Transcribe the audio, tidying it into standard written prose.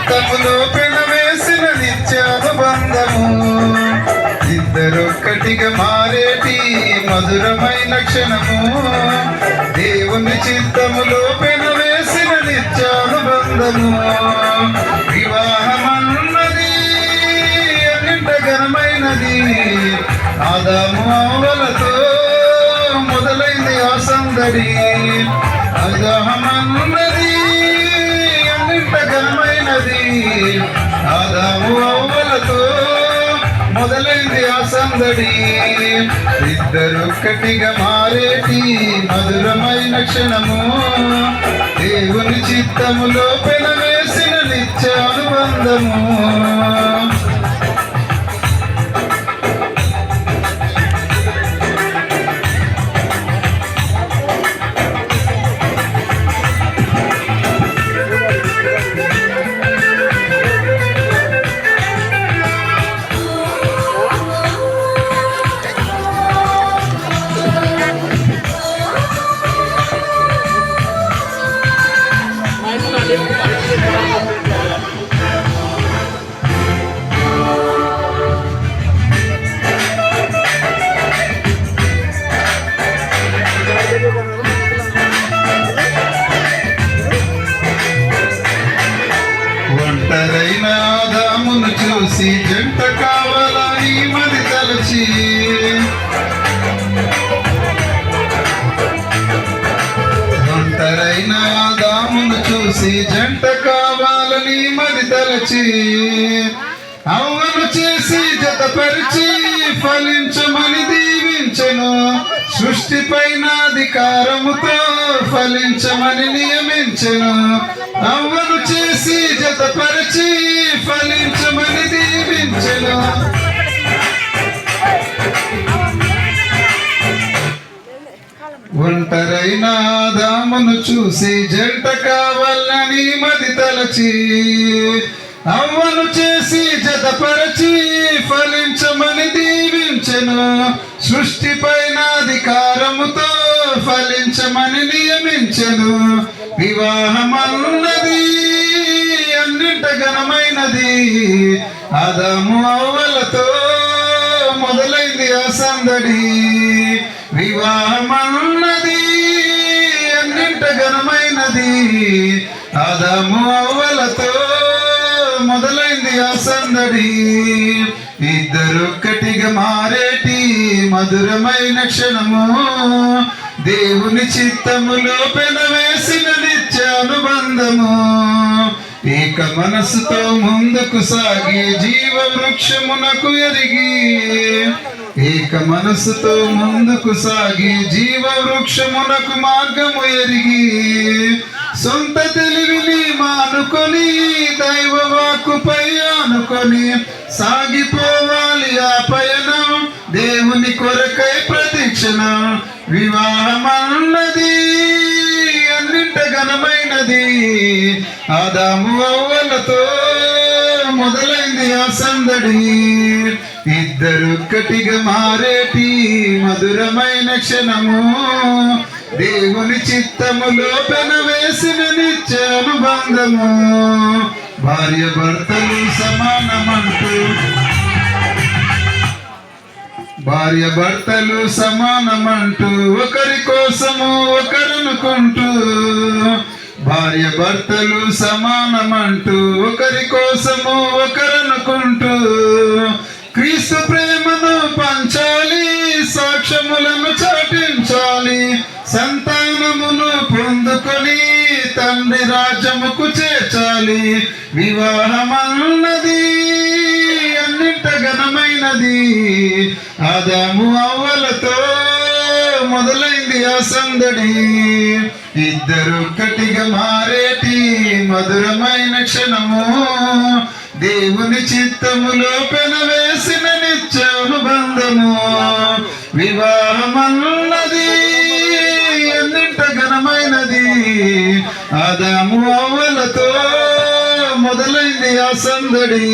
చిత్తములో పెనవేసిన నిత్యానుబంధము ఇద్దరొక్కటిగా మారేటి మధురమైన క్షణము దేవుని చిత్తములో పెనవేసిన నిత్యానుబంధము వివాహమన్నది అన్నింట ఘనమైనది ఆదాము అవ్వలతో మొదలైంది ఆ సందడి వివాహమన్నది అన్నింట ఘనమైనది ఆదాము అవ్వలతో మొదలైంది ఆ సందడి ఇద్దరొక్కటిగా మారేటి మధురమైన క్షణము దేవుని చిత్తములో పెనవేసిన నిత్యానుబంధము ఒంటరైన ఆదామును చూసి జంట కావాలని మది తలచి ఒంటరైన ఆదామును చూసి జంట కావాలని మది తలచి అవ్వను చేసి జతపరిచి ఫలించమని దీవించెను సృష్టిపైన అధికారముతో ఫలించమని నియమించెను అవ్వను చేసి జతపరిచి ఫలించమని దీవించెను ఒంటరైన ఆదామును చూసి జంట కావాలని మది తలచి అవ్వను చేసి జతపరచి ఫలించమని దీవించెను సృష్టిపైన అధికారముతో ఫలించమని నియమించెను వివాహమన్నది అన్నింట ఘనమైనది ఆదాము అవ్వలతో మొదలైంది ఆ సందడి వివాహమన్నది అన్నింట ఘనమైనది ఆదాము అవ్వలతో మొదలైంది ఆ సందడి ఇద్దరొక్కటిగా మారేటి మధురమైన క్షణము దేవుని చిత్తములో పెనవేసిన నిత్యానుబంధము ఏక మనసుతో ముందుకు సాగి జీవ వృక్షమునకు ఎరిగి ఏక మనసుతో ముందుకు సాగి జీవ వృక్షమునకు మార్గము ఎరిగి సొంత తెలివిని మానుకొని దైవ వాక్కుపై ఆనుకొని సాగిపోవాలి ఆ పయనం దేవుని కొరకై ప్రదక్షిణ వివాహమన్నది అన్నింట ఘనమైనది ఆదాము అవ్వలతో మొదలైంది ఆ సందడి ఇద్దరొక్కటిగా మారేటి మధురమైన క్షణము దేవుని చిత్తములో పెనవేసిన నిత్యానుబంధము భార్య భర్తలు సమానమంటూ భార్య భర్తలు సమానమంటూ ఒకరి కోసము ఒకరనుకుంటూ భార్య భర్తలు సమానమంటూ ఒకరి కోసము ఒకరనుకుంటూ క్రీస్తు ప్రేమను పంచాలి సాక్ష్యములను చాటించాలి సంతానమును పొందుకొని తండ్రి రాజ్యముకు చేర్చాలి వివాహమన్నది అన్నింట ఘనమైనది ఆదాము అవ్వలతో మొదలైంది ఆ సందడి ఇద్దరొక్కటిగా మారేటి మధురమైన క్షణము దేవుని చిత్తములో పెనవేసిన నిత్యానుబంధము వివాహమన్నది అన్నింట ఘనమైనది ఆదాము అవ్వలతో మొదలైంది ఆ సందడి